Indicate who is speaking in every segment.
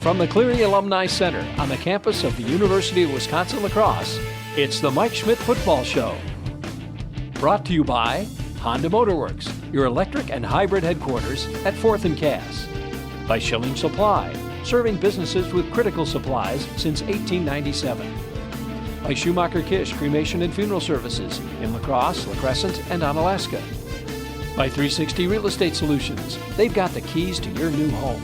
Speaker 1: From the Cleary Alumni Center on the campus of the University of Wisconsin-La Crosse, it's the Mike Schmidt Football Show. Brought to you by Honda Motorworks, your electric and hybrid headquarters at 4th and Cass. By Schilling Supply, serving businesses with critical supplies since 1897. By Schumacher-Kish Cremation and Funeral Services in La Crosse, La Crescent, and Onalaska. By 360 Real Estate Solutions, they've got the keys to your new home.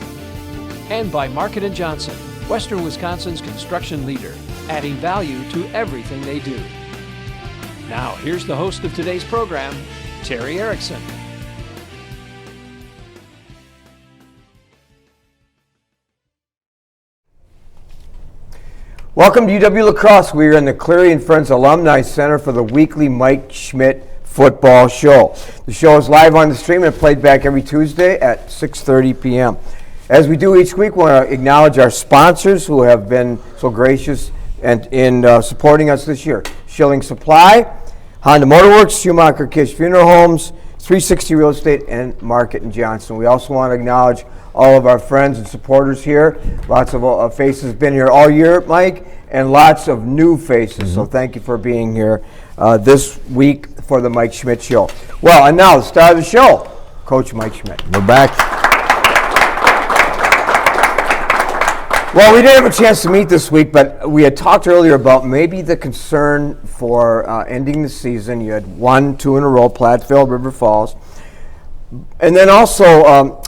Speaker 1: And by Market & Johnson, Western Wisconsin's construction leader, adding value to everything they do. Now, here's the host of today's program, Terry Erickson.
Speaker 2: Welcome to UW-La Crosse. We are in the Cleary and Friends Alumni Center for the weekly Mike Schmidt Football Show. The show is live on the stream and played back every Tuesday at 6:30 p.m. As we do each week, we want to acknowledge our sponsors who have been so gracious and in supporting us this year. Schilling Supply, Honda Motorworks, Schumacher-Kish Funeral Homes, 360 Real Estate, and Market & Johnson. We also want to acknowledge all of our friends and supporters here. Lots of faces been here all year, Mike, and lots of new faces. So thank you for being here this week for the Mike Schmidt Show. Well, and now the star of the show, Coach Mike Schmidt.
Speaker 3: We're back.
Speaker 2: Well, we didn't have a chance to meet this week, but we had talked earlier about maybe the concern for ending the season. You had 1-2 in a row, Platteville, River Falls. And then also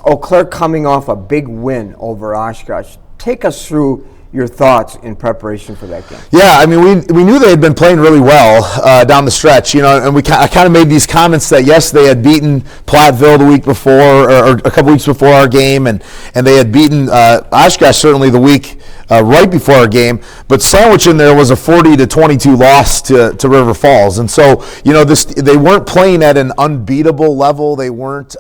Speaker 2: Eau Claire coming off a big win over Oshkosh. Take us through your thoughts in preparation for that game.
Speaker 3: Yeah, I mean, we knew they had been playing really well down the stretch, you know, and I kind of made these comments that, yes, they had beaten Platteville the week before, or a couple weeks before our game, and they had beaten Oshkosh certainly the week right before our game, but sandwiched in there was a 40-22 loss to River Falls. And so, you know, they weren't playing at an unbeatable level. They weren't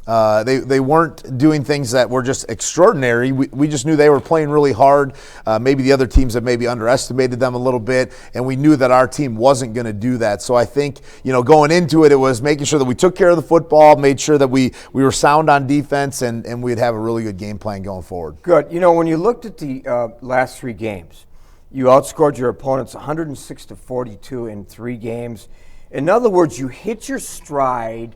Speaker 3: they weren't doing things that were just extraordinary. We just knew they were playing really hard. Maybe the other teams had maybe underestimated them a little bit, and we knew that our team wasn't going to do that. So I think, you know, going into it, it was making sure that we took care of the football, made sure that we were sound on defense, and we'd have a really good game plan going forward.
Speaker 2: Good. You know, when you looked at the last three games, you outscored your opponents 106-42 in 3 games. In other words, you hit your stride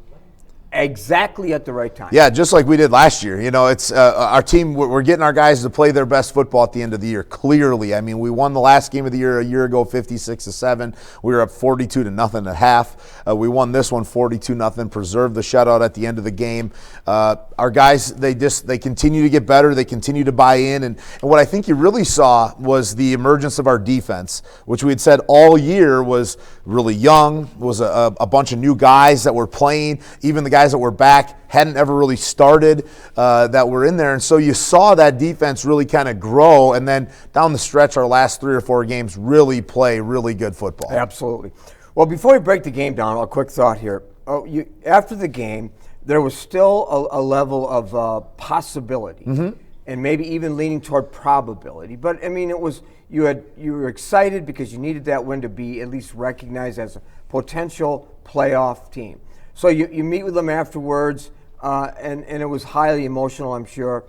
Speaker 2: exactly at the right time.
Speaker 3: Yeah, just like we did last year. You know, it's our team, we're getting our guys to play their best football at the end of the year, clearly. I mean, we won the last game of the year a year ago, 56-7. We were up 42-0 at half. We won this one 42-0, preserved the shutout at the end of the game. Our guys, they continue to get better. They continue to buy in. And what I think you really saw was the emergence of our defense, which we had said all year was really young, was a bunch of new guys that were playing, even the guys that were back hadn't ever really started that were in there. And so you saw that defense really kind of grow, and then down the stretch, our last 3 or 4 games really play really good football.
Speaker 2: Absolutely. Well, before we break the game down, a quick thought here. After the game, there was still a level of possibility, and maybe even leaning toward probability. But, I mean, it was you were excited because you needed that win to be at least recognized as a potential playoff team. So you meet with them afterwards, and it was highly emotional, I'm sure.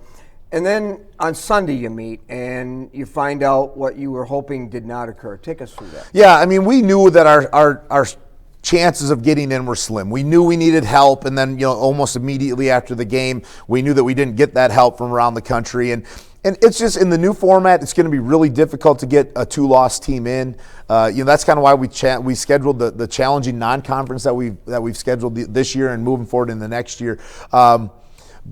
Speaker 2: And then on Sunday you meet, and you find out what you were hoping did not occur. Take us through that.
Speaker 3: Yeah, I mean, we knew that our chances of getting in were slim. We knew we needed help, and then, you know, almost immediately after the game, we knew that we didn't get that help from around the country. And it's just, in the new format, it's going to be really difficult to get a 2-loss team in. You know, that's kind of why we scheduled the challenging non-conference that we've scheduled this year and moving forward in the next year.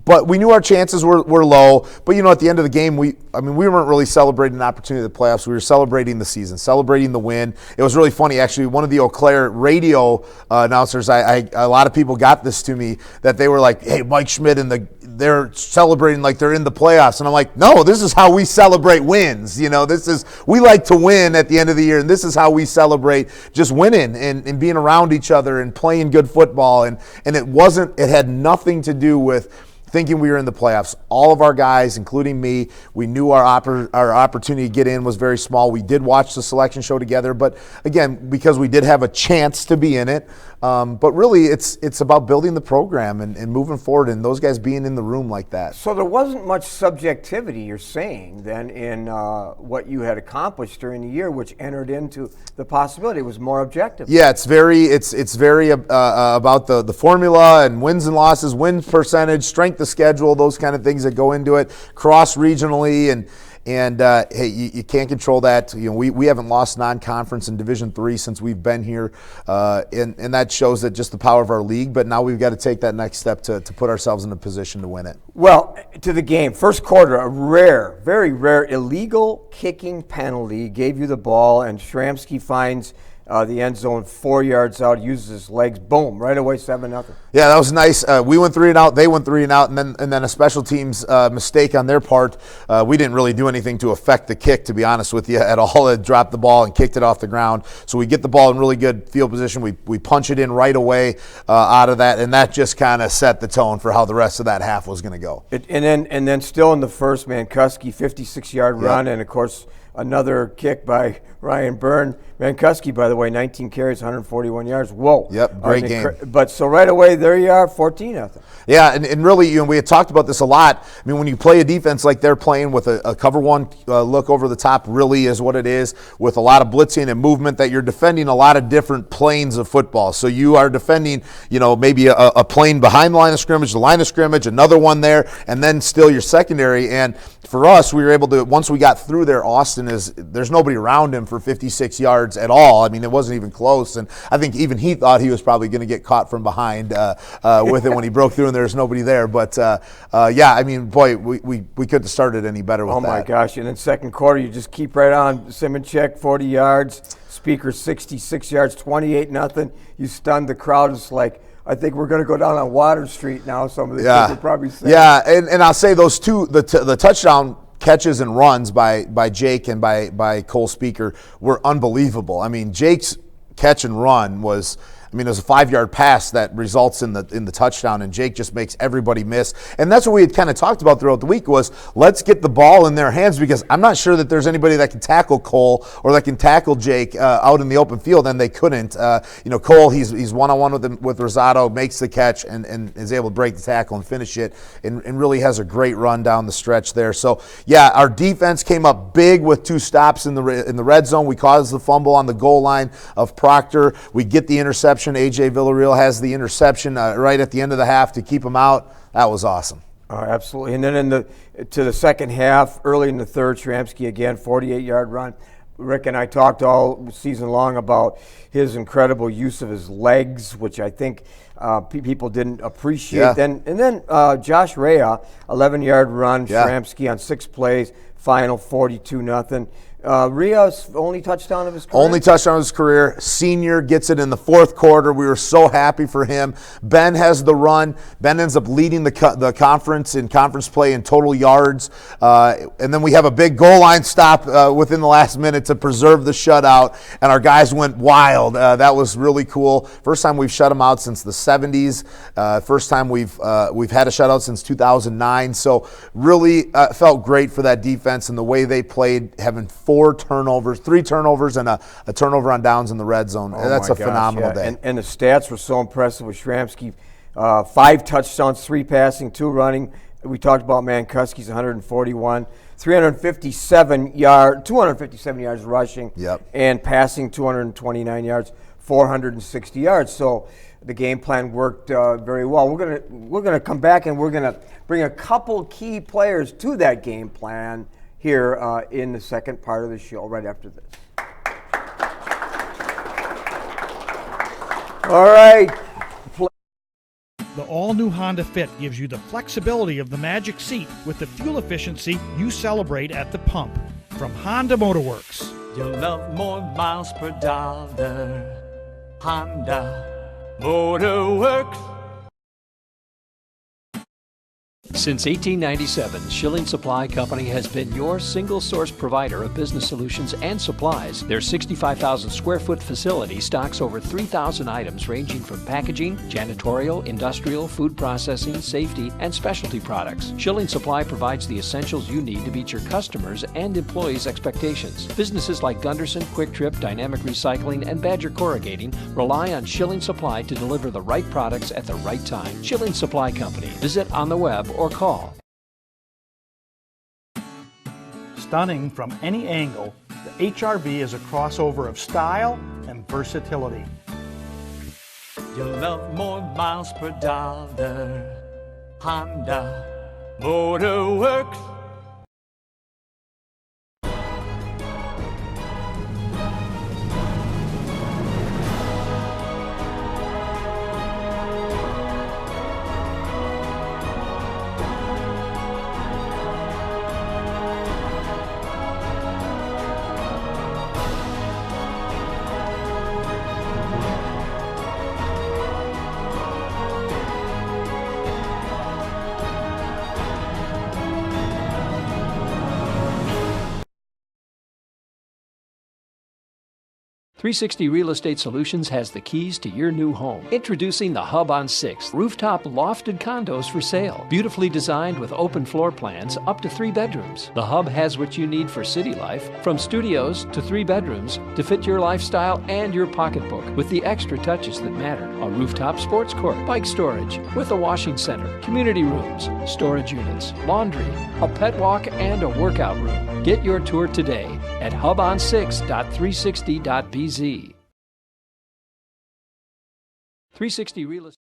Speaker 3: But we knew our chances were low. But, you know, at the end of the game, we weren't really celebrating an opportunity at the playoffs. We were celebrating the season, celebrating the win. It was really funny, actually. One of the Eau Claire radio announcers, a lot of people got this to me, that they were like, hey, Mike Schmidt, and they're celebrating like they're in the playoffs. And I'm like, no, this is how we celebrate wins. You know, we like to win at the end of the year, and this is how we celebrate just winning and being around each other and playing good football. And it had nothing to do with thinking we were in the playoffs. All of our guys, including me, we knew our opportunity to get in was very small. We did watch the selection show together, but again, because we did have a chance to be in it, But really, it's about building the program and moving forward, and those guys being in the room like that.
Speaker 2: So there wasn't much subjectivity, you're saying, then, in what you had accomplished during the year, which entered into the possibility. It was more objective.
Speaker 3: Yeah, it's very about the formula and wins and losses, win percentage, strength of schedule, those kind of things that go into it, cross regionally, and hey, you can't control that. We haven't lost non-conference in Division III since we've been here, and that shows that just the power of our league. But now we've got to take that next step to put ourselves in a position to win it.
Speaker 2: Well, to the game, first quarter, a very rare illegal kicking penalty, gave you the ball, and Shramsky finds the end zone 4 yards out, uses his legs, boom, right away, 7-0.
Speaker 3: Yeah, that was nice. We went 3 and out, they went 3 and out, and then a special teams mistake on their part. We didn't really do anything to affect the kick, to be honest with you, at all. It dropped the ball and kicked it off the ground. So we get the ball in really good field position. We punch it in right away out of that, and that just kind of set the tone for how the rest of that half was going to go.
Speaker 2: And then still in the first, Mancuski, 56-yard run, and of course another kick by Ryan Byrne. Mancuski, by the way, 19 carries, 141 yards. Whoa.
Speaker 3: Yep, great game.
Speaker 2: But so right away, there you are, 14-0.
Speaker 3: Yeah, and really, we had talked about this a lot. I mean, when you play a defense like they're playing with a cover one look over the top, really is what it is, with a lot of blitzing and movement, that you're defending a lot of different planes of football. So you are defending, maybe a plane behind the line of scrimmage, another one there, and then still your secondary. And for us, we were able to, once we got through there, there's nobody around him for 56 yards at all. I mean, it wasn't even close. And I think even he thought he was probably going to get caught from behind with it when he broke through and there's nobody there. But, yeah, I mean, boy, we couldn't have started any better with that.
Speaker 2: Oh, my gosh. And then second quarter, you just keep right on. Simonchek, 40 yards. Speaker, 66 yards, 28-0. You stunned the crowd. It's like, I think we're going to go down on Water Street now. Some of the kids are probably saying.
Speaker 3: Yeah, and I'll say those two, the touchdown catches and runs by Jake and by Cole Speaker were unbelievable. I mean, Jake's catch and run was, it was a 5-yard pass that results in the touchdown, and Jake just makes everybody miss. And that's what we had kind of talked about throughout the week, was let's get the ball in their hands, because I'm not sure that there's anybody that can tackle Cole or that can tackle Jake out in the open field, and they couldn't. Cole, he's one-on-one with Rosado, makes the catch and is able to break the tackle and finish it, and really has a great run down the stretch there. So, yeah, our defense came up big with 2 stops in the red zone. We caused the fumble on the goal line of Proctor. We get the interception. A.J. Villarreal has the interception right at the end of the half to keep him out. That was awesome.
Speaker 2: Absolutely. And then to the second half, early in the third, Shramsky again, 48-yard run. Rick and I talked all season long about his incredible use of his legs, which I think people didn't appreciate.
Speaker 3: Yeah.
Speaker 2: And then Josh Rea, 11-yard run, Shramsky on 6 plays, final 42-0. Rea's only touchdown of his career?
Speaker 3: Only touchdown of his career. Senior gets it in the fourth quarter. We were so happy for him. Ben has the run. Ben ends up leading the conference in conference play in total yards. And then we have a big goal line stop within the last minute to preserve the shutout, and our guys went wild. That was really cool. First time we've shut them out since the 70s. First time we've had a shutout since 2009. So really felt great for that defense and the way they played, having 3 turnovers, and a turnover on downs in the red zone. That's a phenomenal day.
Speaker 2: And the stats were so impressive with Shramsky. 5 touchdowns, 3 passing, 2 running. We talked about Mancuski's 141, 257 yards rushing, and passing 229 yards, 460 yards. So the game plan worked very well. We're gonna come back, and we're gonna bring a couple key players to that game plan here in the second part of the show, right after this. All right.
Speaker 4: The all-new Honda Fit gives you the flexibility of the Magic Seat with the fuel efficiency you celebrate at the pump. From Honda Motor Works.
Speaker 5: You'll love more miles per dollar. Honda Motor Works.
Speaker 1: Since 1897, Schilling Supply Company has been your single source provider of business solutions and supplies. Their 65,000 square foot facility stocks over 3,000 items ranging from packaging, janitorial, industrial, food processing, safety, and specialty products. Schilling Supply provides the essentials you need to meet your customers' and employees' expectations. Businesses like Gunderson, Quick Trip, Dynamic Recycling, and Badger Corrugating rely on Schilling Supply to deliver the right products at the right time. Schilling Supply Company. Visit on the web or call.
Speaker 4: Stunning from any angle, the HRV is a crossover of style and versatility.
Speaker 5: You'll love more miles per dollar. Honda Motor Works.
Speaker 1: .360 Real Estate Solutions has the keys to your new home. Introducing the Hub on 6th, rooftop lofted condos for sale. Beautifully designed with open floor plans up to 3 bedrooms. The Hub has what you need for city life, from studios to 3 bedrooms to fit your lifestyle and your pocketbook with the extra touches that matter. A rooftop sports court, bike storage with a washing center, community rooms, storage units, laundry, a pet walk, and a workout room. Get your tour today at hubon6.360.bz. 360 Real Estate.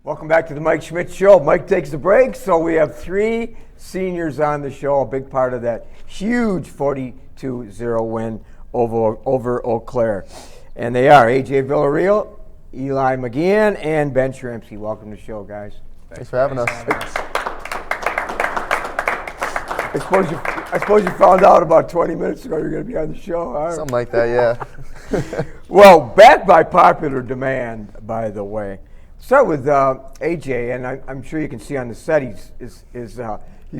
Speaker 2: Welcome back to the Mike Schmidt Show. Mike takes the break, so we have 3 seniors on the show, a big part of that huge 42-0 win over Eau Claire. And they are A.J. Villarreal, Eli McGeehan, and Ben Shrimsky. Welcome to the show, guys.
Speaker 6: Thanks for having us.
Speaker 2: I suppose you found out about 20 minutes ago you're going to be on the show. Huh?
Speaker 6: Something like that, yeah.
Speaker 2: Well, back by popular demand, by the way. Start with AJ, and I'm sure you can see on the set he's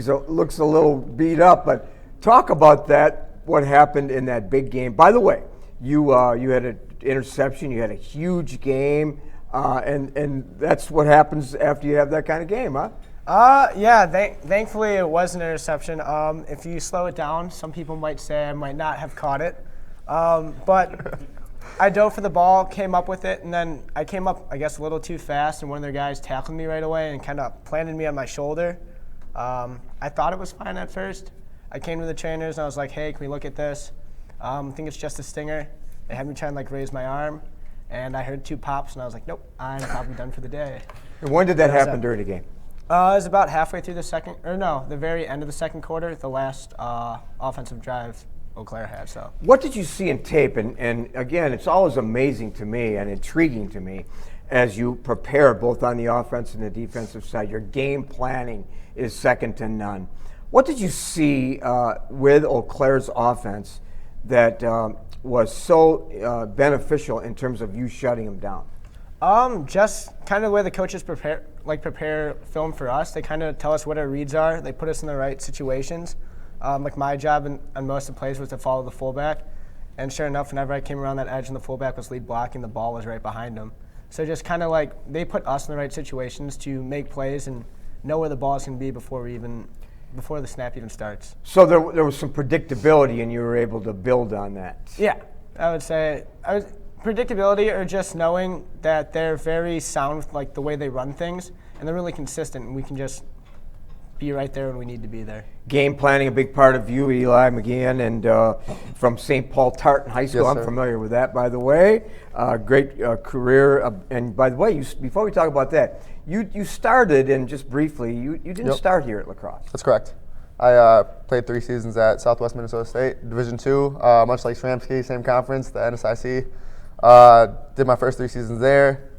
Speaker 2: looks a little beat up. But talk about that. What happened in that big game? By the way, you had an interception. You had a huge game, and that's what happens after you have that kind of game, huh?
Speaker 7: Yeah, thankfully it was an interception. If you slow it down, some people might say I might not have caught it. But I dove for the ball, came up with it, and then I came up, I guess, a little too fast, and one of their guys tackled me right away and kind of planted me on my shoulder. I thought it was fine at first. I came to the trainers, and I was like, hey, can we look at this? I think it's just a stinger. They had me try and, raise my arm, and I heard 2 pops, and I was like, nope, I'm probably done for the day.
Speaker 2: And when did that happen during the game?
Speaker 7: It was about halfway through the very end of the second quarter, the last offensive drive Eau Claire had. So,
Speaker 2: what did you see in tape? And again, it's always amazing to me and intriguing to me as you prepare both on the offense and the defensive side. Your game planning is second to none. What did you see with Eau Claire's offense that was so beneficial in terms of you shutting them down?
Speaker 7: Just kind of the way the coaches prepare film for us. They kind of tell us what our reads are. They put us in the right situations. My job on most of the plays was to follow the fullback. And sure enough, whenever I came around that edge and the fullback was lead blocking, the ball was right behind him. So just kind of they put us in the right situations to make plays and know where the ball is going to be before the snap even starts. So
Speaker 2: there was some predictability, and you were able to build on that.
Speaker 7: Yeah, I would say predictability, or just knowing that they're very sound with the way they run things, and they're really consistent, and we can just be right there when we need to be there.
Speaker 2: Game planning, a big part of you, Eli McGeehan, and from St. Paul Tartan High School.
Speaker 6: Yes,
Speaker 2: I'm familiar with that, by the way. Great career. And by the way, before we talk about that, you started, and just briefly, you didn't start here at La Crosse.
Speaker 6: That's correct. I played 3 seasons at Southwest Minnesota State, Division II, much like Shramsky, same conference, the NSIC. Did my first 3 seasons there.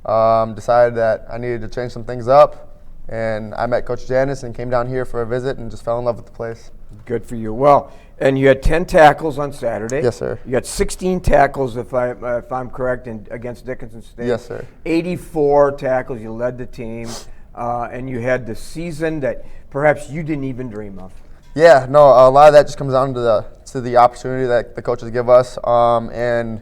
Speaker 6: Decided that I needed to change some things up. And I met Coach Janice and came down here for a visit and just fell in love with the place.
Speaker 2: Good for you. Well, and you had 10 tackles on Saturday.
Speaker 6: Yes, sir.
Speaker 2: You had 16 tackles, if I'm correct, against Dickinson State.
Speaker 6: Yes, sir.
Speaker 2: 84 tackles. You led the team, and you had the season that perhaps you didn't even dream of.
Speaker 6: Yeah, no, a lot of that just comes down to the opportunity that the coaches give us, and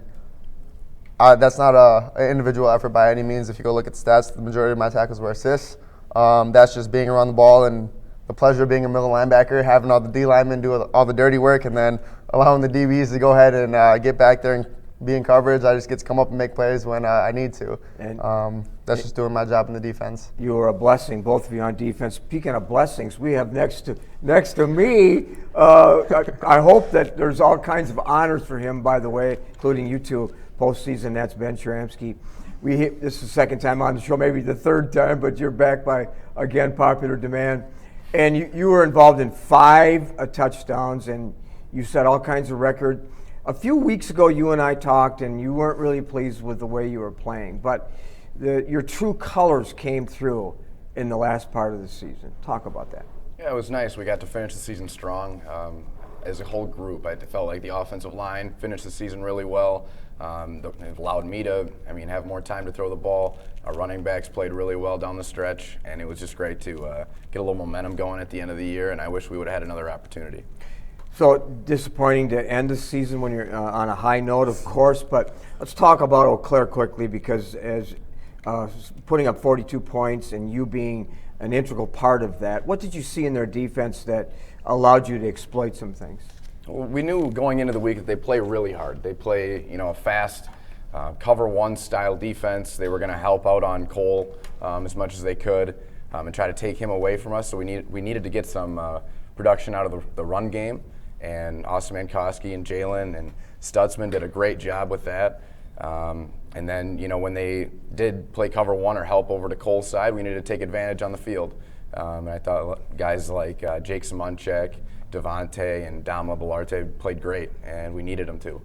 Speaker 6: that's not an individual effort by any means. If you go look at the stats, the majority of my tackles were assists. That's just being around the ball and the pleasure of being a middle linebacker, having all the D linemen do all the dirty work, and then allowing the DBs to go ahead and get back there and be in coverage. I just get to come up and make plays when I need to. And that's just doing my job in the defense. You are a blessing, both of you on defense. Speaking of blessings, we have next to me, I hope that there's all kinds of honors for him, by the way, including you two postseason. That's Ben Shramsky. This is the second time on the show, maybe the third time, but you're back by, again, popular demand. And you were involved in 5 touchdowns, and you set all kinds of records. A few weeks ago, you and I talked, and you weren't really pleased with the way you were playing, but your true colors came through in the last part of the season. Talk about that.
Speaker 8: Yeah, it was nice. We got to finish the season strong. As a whole group, I felt like the offensive line finished the season really well. It allowed me to, have more time to throw the ball. Our running backs played really well down the stretch, and it was just great to get a little momentum going at the end of the year, and I wish we would have had another opportunity. So disappointing to end the season when you're on a high note, of course, but let's talk about Eau Claire quickly, because as putting up 42 points and you being an integral part of that, what did you see in their defense that allowed you to exploit some things? Well, we knew going into the week that they play really hard. They play, a fast cover one style defense. They were going to help out on Cole as much as they could and try to take him away from us. So we needed to get some production out of the run game. And Austin Mankowski and Jalen and Stutzman did a great job with that. And then, when they did play cover one or help over to Cole's side, we needed to take advantage on the field. And I thought guys like Jake Simonchek, Devontae, and Dom Labellarte played great, and we needed them to.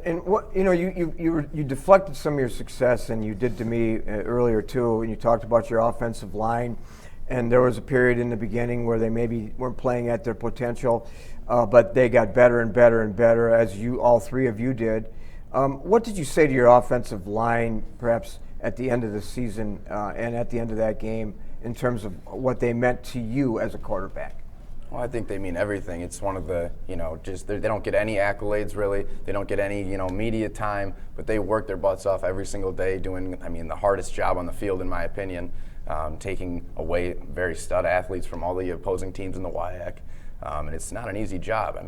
Speaker 2: And what you deflected some of your success, and you did to me earlier too. And you talked about your offensive line, and there was a period in the beginning where they maybe weren't playing at their potential, but they got better and better and better, as all three of you did. What did you say to your offensive line, perhaps at the end of the season and at the end of that game, in terms of what they meant to you as a quarterback?
Speaker 8: Well, I think they mean everything. It's one of the, just they don't get any accolades really. They don't get any, media time, but they work their butts off every single day doing, the hardest job on the field in my opinion, taking away very stud athletes from all the opposing teams in the WIAC. And it's not an easy job.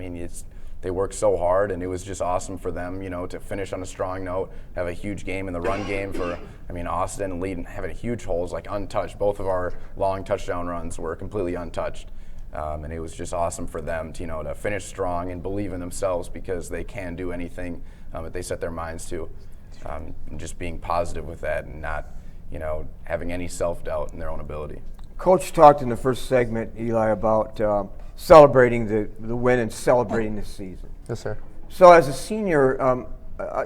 Speaker 8: They work so hard, and it was just awesome for them, to finish on a strong note, have a huge game in the run game for, Austin and Lee having huge holes, untouched. Both of our long touchdown runs were completely untouched. And it was just awesome for them to, to finish strong and believe in themselves because they can do anything that they set their minds to. And just being positive with that and not, having any self-doubt in their own ability.
Speaker 2: Coach talked in the first segment, Eli, about celebrating the win and celebrating the season.
Speaker 6: Yes, sir.
Speaker 2: So as a senior,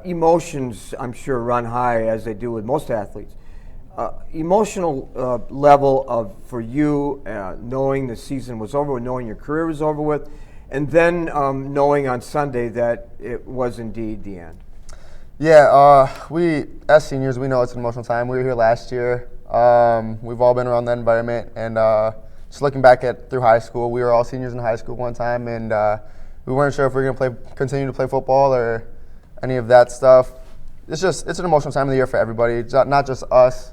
Speaker 2: emotions, I'm sure, run high, as they do with most athletes. Emotional level for you, knowing the season was over with, knowing your career was over with, and then knowing on Sunday that it was indeed the end.
Speaker 6: Yeah, we, as seniors, we know it's an emotional time. We were here last year. We've all been around that environment, and just looking back through high school, we were all seniors in high school one time, and we weren't sure if we were going to continue to play football or any of that stuff. It's an emotional time of the year for everybody. It's not just us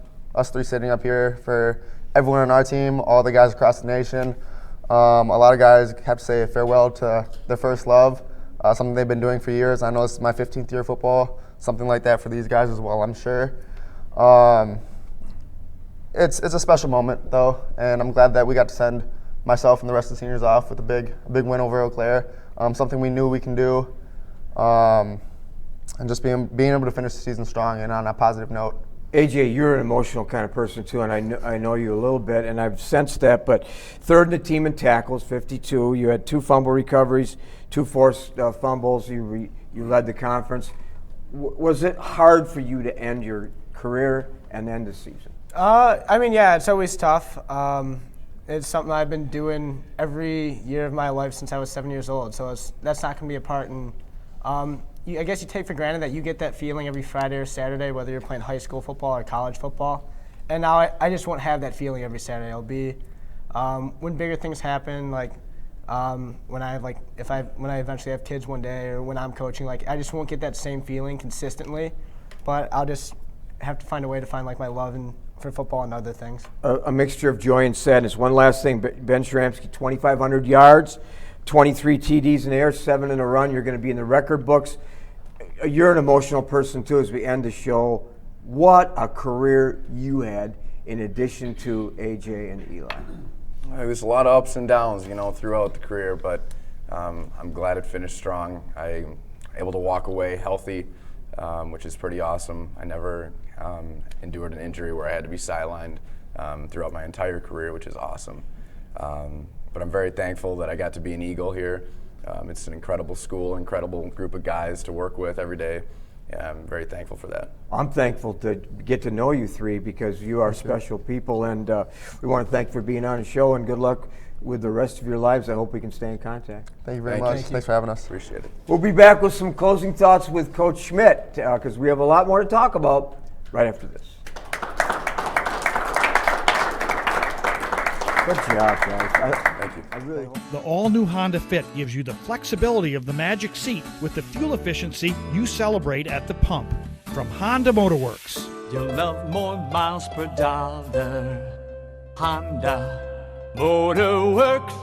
Speaker 6: three sitting up here, for everyone on our team, all the guys across the nation. A lot of guys have to say farewell to their first love, something they've been doing for years. I know this is my 15th year of football, something like that for these guys as well, I'm sure. It's a special moment, though, and I'm glad that we got to send myself and the rest of the seniors off with a big win over Eau Claire, something we knew we can do, and just being able to finish the season strong and on a positive note.
Speaker 2: AJ, you're an emotional kind of person too, and I know you a little bit, and I've sensed that. But third in the team in tackles, 52. You had 2 fumble recoveries, 2 forced fumbles. You led the conference. Was it hard for you to end your career and end the season?
Speaker 7: Yeah, it's always tough. It's something I've been doing every year of my life since I was 7 years old. So that's not going to be a part. And I guess you take for granted that you get that feeling every Friday or Saturday, whether you're playing high school football or college football. And now I just won't have that feeling every Saturday. It'll be when bigger things happen, when I eventually have kids one day, or when I'm coaching. I just won't get that same feeling consistently. But I'll just have to find a way to find my love for football and other things. A
Speaker 2: mixture of joy and sadness. One last thing, Ben Shramsky, 2,500 yards, 23 TDs in the air, 7 in a run. You're going to be in the record books. You're an emotional person too. As we end the show, what a career you had in addition to AJ and Eli.
Speaker 8: It was a lot of ups and downs, throughout the career, but I'm glad it finished strong. I'm able to walk away healthy, which is pretty awesome. I never endured an injury where I had to be sidelined throughout my entire career, which is awesome. But I'm very thankful that I got to be an Eagle here. It's an incredible school, incredible group of guys to work with every day. And I'm very thankful for that.
Speaker 2: I'm thankful to get to know you three because you are special people, and we want to thank you for being on the show, and good luck with the rest of your lives. I hope we can stay in contact.
Speaker 6: Thank you very much. Thanks for having us.
Speaker 8: Appreciate it.
Speaker 2: We'll be back with some closing thoughts with Coach Schmidt because we have a lot more to talk about right after this. Good job, guys.
Speaker 8: Thank you.
Speaker 2: I really hope.
Speaker 4: The all-new Honda Fit gives you the flexibility of the Magic Seat with the fuel efficiency you celebrate at the pump. From Honda Motorworks.
Speaker 5: You'll love more miles per dollar. Honda Motorworks.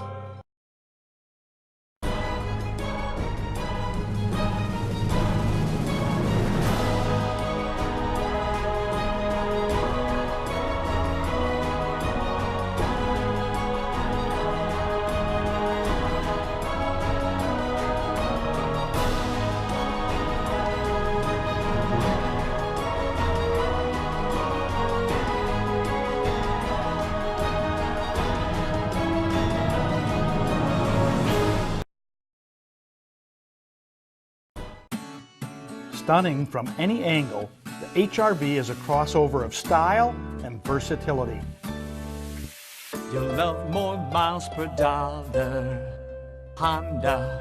Speaker 4: Stunning from any angle, the HRV is a crossover of style and versatility.
Speaker 5: You'll love more miles per dollar. Honda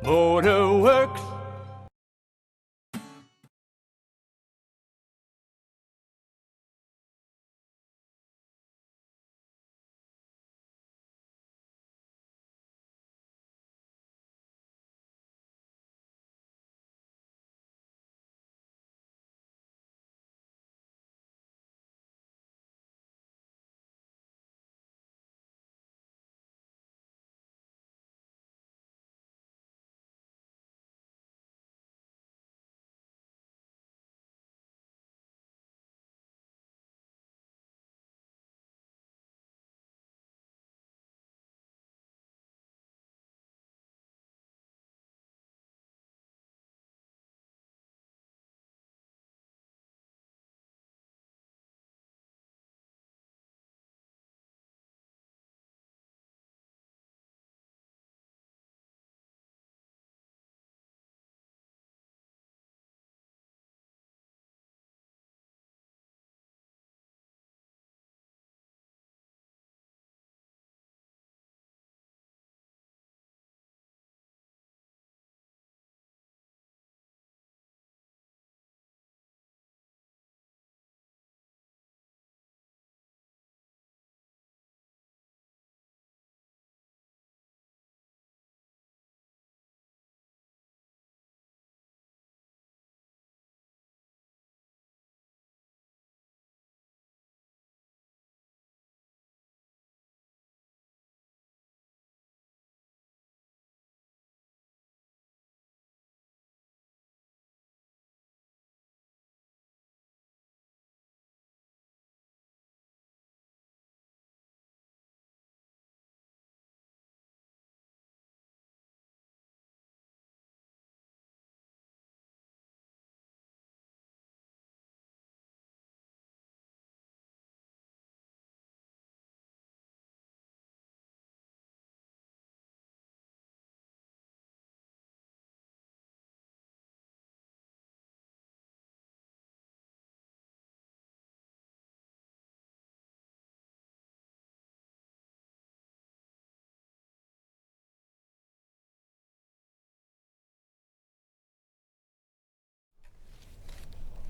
Speaker 5: Motor Works.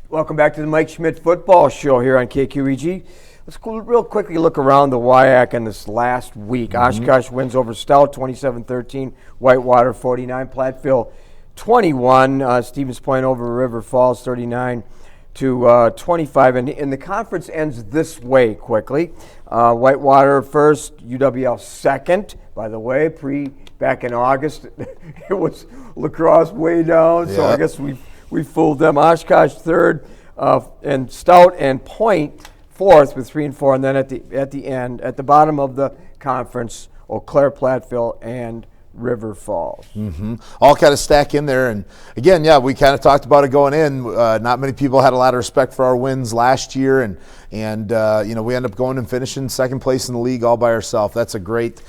Speaker 2: Welcome back to the Mike Schmidt Football Show here on KQEG. Let's real quickly look around the WIAC in this last week. Oshkosh wins over Stout 27-13, Whitewater 49, Platteville 21, Stevens Point over River Falls 39 to 25. And the conference ends this way quickly. Whitewater first, UWL second. By the way, back in August, it was lacrosse way down, so I guess we fooled them. Oshkosh third, and Stout and Point fourth with 3 and 4, and then at the end, at the bottom of the conference, Eau Claire, Platteville, and River Falls.
Speaker 3: All kind of stack in there, and again, we kind of talked about it going in. Not many people had a lot of respect for our wins last year, and we end up going and finishing second place in the league all by ourselves. It's a great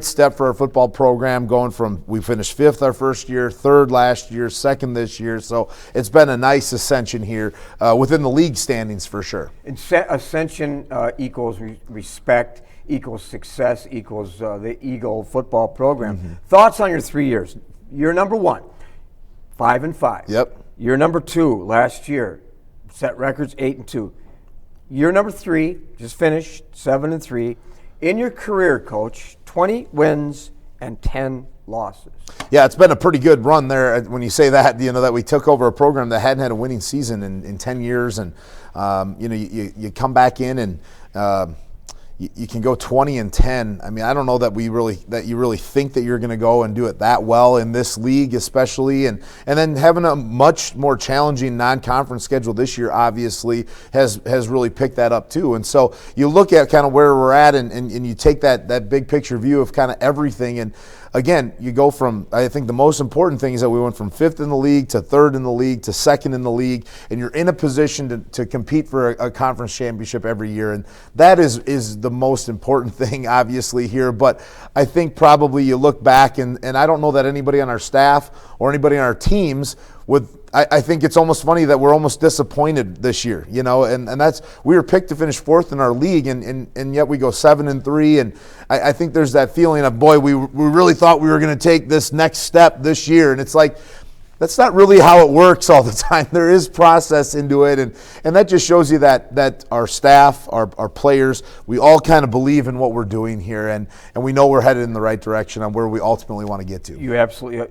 Speaker 3: step for our football program, going from we finished fifth our first year, third last year, second this year. So it's been a nice ascension here within the league standings for sure.
Speaker 2: Ascension equals respect, equals success, equals the Eagle football program. Thoughts on your 3 years? Year number 1, 5 and 5.
Speaker 3: Yep.
Speaker 2: Year number 2, last year, set records 8 and 2. Year number 3, just finished 7 and 3. In your career, Coach, 20 wins and 10 losses.
Speaker 3: Yeah, it's been a pretty good run there. When you say that, that we took over a program that hadn't had a winning season in 10 years, and you come back in and you can go 20 and 10. I mean, I don't know that you really think that you're going to go and do it that well in this league, especially, and then having a much more challenging non-conference schedule this year obviously has really picked that up too. And so you look at kind of where we're at, and you take that big picture view of kind of everything, and again, you go from, I think the most important thing is that we went from 5th in the league to 3rd in the league to 2nd in the league, and you're in a position to compete for a conference championship every year, and that is the most important thing obviously here. But I think probably you look back, and I don't know that anybody on our staff or anybody on our teams I think it's almost funny that we're almost disappointed this year, and that's, we were picked to finish 4th in our league, and yet we go 7-3, and I think there's that feeling of, boy, we really thought we were going to take this next step this year, and it's like, that's not really how it works all the time. There is process into it, and that just shows you that our staff, our players, we all kind of believe in what we're doing here, and we know we're headed in the right direction on where we ultimately want to get to.
Speaker 2: You absolutely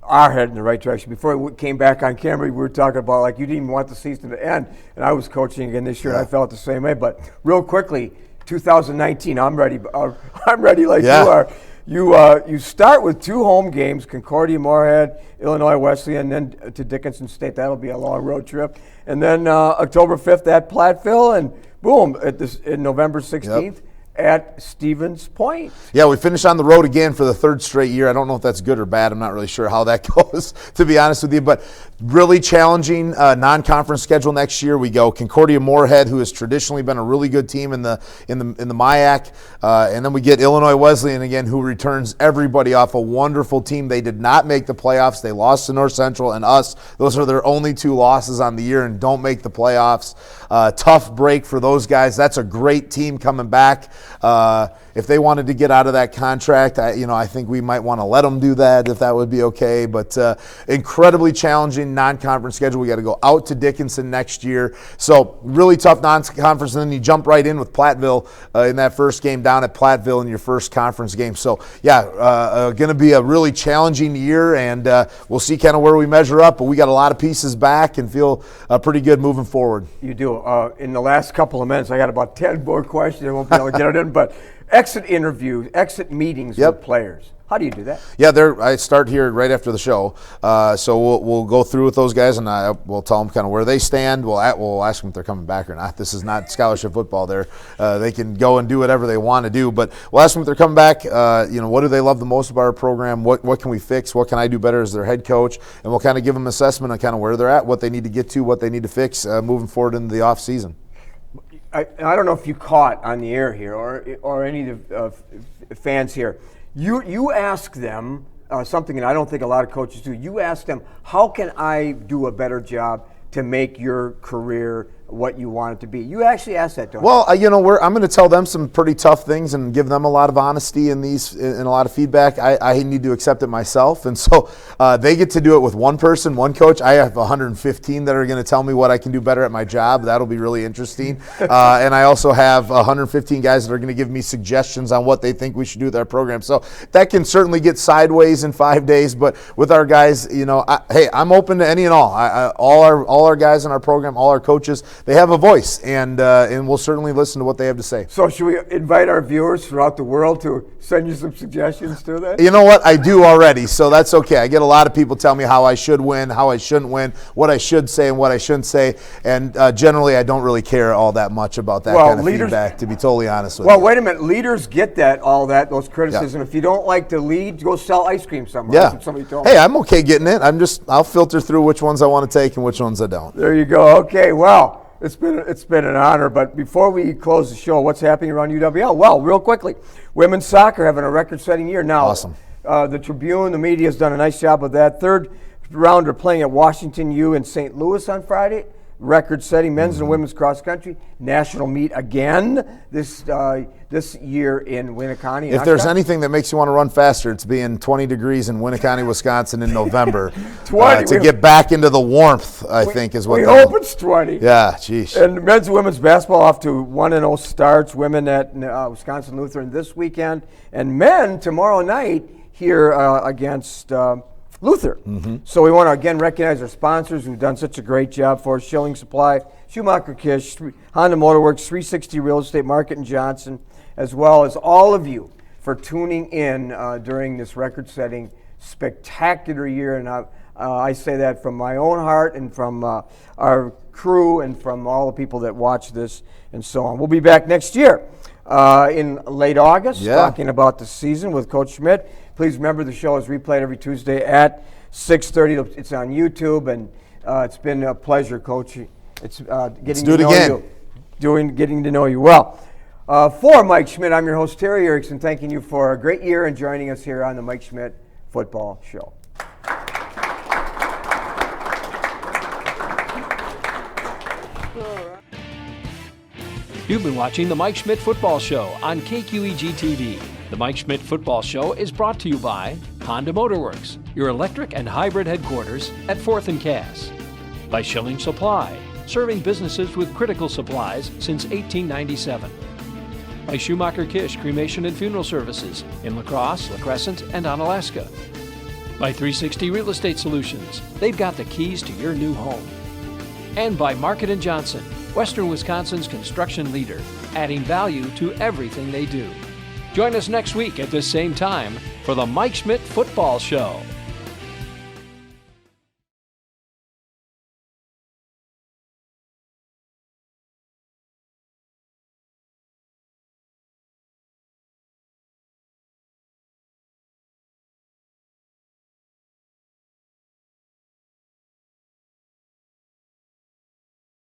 Speaker 2: are headed in the right direction. Before we came back on camera, we were talking about, like, you didn't even want the season to end, and I was coaching again this year, and I felt the same way. But real quickly, 2019, I'm ready. I'm ready like you are. You start with 2 home games, Concordia, Moorhead, Illinois Wesleyan, and then to Dickinson State. That'll be a long road trip. And then October 5th at Platteville, and boom, in November 16th at Stevens Point.
Speaker 3: Yeah, we finished on the road again for the 3rd straight year. I don't know if that's good or bad. I'm not really sure how that goes, to be honest with you. But really challenging non-conference schedule next year. We go Concordia Moorhead, who has traditionally been a really good team in the MIAC, and then we get Illinois Wesleyan again, who returns everybody off a wonderful team. They did not make the playoffs. They lost to North Central and us. Those are their only 2 losses on the year and don't make the playoffs. Tough break for those guys. That's a great team coming back. If they wanted to get out of that contract, I think we might want to let them do that if that would be okay. But incredibly challenging non-conference schedule. We got to go out to Dickinson next year. So really tough non-conference, and then you jump right in with Platteville in that first game down at Platteville in your first conference game. So going to be a really challenging year, and we'll see kind of where we measure up. But we got a lot of pieces back and feel pretty good moving forward.
Speaker 2: You do. In the last couple of minutes, I got about 10 more questions. I won't be able to get it in, but exit interviews, exit meetings with players. How do you do that?
Speaker 3: Yeah, I start here right after the show, so we'll go through with those guys, and we'll tell them kind of where they stand. We'll ask them if they're coming back or not. This is not scholarship football. They can go and do whatever they want to do, but we'll ask them if they're coming back. What do they love the most about our program? What can we fix? What can I do better as their head coach? And we'll kind of give them an assessment on kind of where they're at, what they need to get to, what they need to fix moving forward into the off season.
Speaker 2: I don't know if you caught on the air here or any of the fans here. You ask them something, and I don't think a lot of coaches do. You ask them, how can I do a better job to make your career what you want it to be? You actually ask that, don't you?
Speaker 3: Well, I'm going to tell them some pretty tough things and give them a lot of honesty in a lot of feedback. I need to accept it myself, and so they get to do it with one person, one coach. I have 115 that are going to tell me what I can do better at my job. That'll be really interesting. And I also have 115 guys that are going to give me suggestions on what they think we should do with our program. So that can certainly get sideways in 5 days, but with our guys, hey, I'm open to any and all. All our guys in our program, all our coaches, they have a voice, and we'll certainly listen to what they have to say.
Speaker 2: So should we invite our viewers throughout the world to send you some suggestions to that?
Speaker 3: You know what? I do already, so that's okay. I get a lot of people tell me how I should win, how I shouldn't win, what I should say and what I shouldn't say, and generally I don't really care all that much about that kind of feedback, to be totally honest with you.
Speaker 2: Well, wait a minute. Leaders get those criticism. If you don't like to lead, go sell ice cream somewhere.
Speaker 3: Yeah.
Speaker 2: That's what somebody told me.
Speaker 3: Hey, I'm okay getting it. I'll filter through which ones I want to take and which ones I don't.
Speaker 2: There you go. Okay, well, it's been an honor, but before we close the show, what's happening around UWL? Well, real quickly, women's soccer having a record-setting year now.
Speaker 3: Awesome.
Speaker 2: The Tribune, the media has done a nice job of that. Third rounder playing at Washington U in St. Louis on Friday. Record-setting men's and women's cross-country national meet again this year in Winneconne.
Speaker 3: If there's anything that makes you want to run faster, it's being 20 degrees in Winneconne, Wisconsin in November.
Speaker 2: 20.
Speaker 3: To get back into the warmth, I think is what.
Speaker 2: We hope it's 20.
Speaker 3: Yeah, geez.
Speaker 2: And men's and women's basketball off to 1-0 starts. Women at Wisconsin Lutheran this weekend, and men tomorrow night here against Luther. Mm-hmm. So we want to again recognize our sponsors who've done such a great job for us: Schilling Supply, Schumacher Kish, Honda Motorworks, 360 Real Estate Market in Johnson, as well as all of you for tuning in during this record-setting, spectacular year. And I say that from my own heart and from our crew and from all the people that watch this and so on. We'll be back next year in late August talking about the season with Coach Schmidt. Please remember the show is replayed every Tuesday at 6:30. It's on YouTube, and it's been a pleasure, Coach. It's getting to know you well. For Mike Schmidt, I'm your host, Terry Erickson, thanking you for a great year and joining us here on the Mike Schmidt Football Show.
Speaker 1: You've been watching the Mike Schmidt Football Show on KQEG TV. The Mike Schmidt Football Show is brought to you by Honda Motorworks, your electric and hybrid headquarters at 4th and Cass. By Schilling Supply, serving businesses with critical supplies since 1897. By Schumacher Kish Cremation and Funeral Services in La Crosse, La Crescent, and Onalaska. By 360 Real Estate Solutions, they've got the keys to your new home. And by Market & Johnson, Western Wisconsin's construction leader, adding value to everything they do. Join us next week at this same time for the Mike Schmidt Football Show.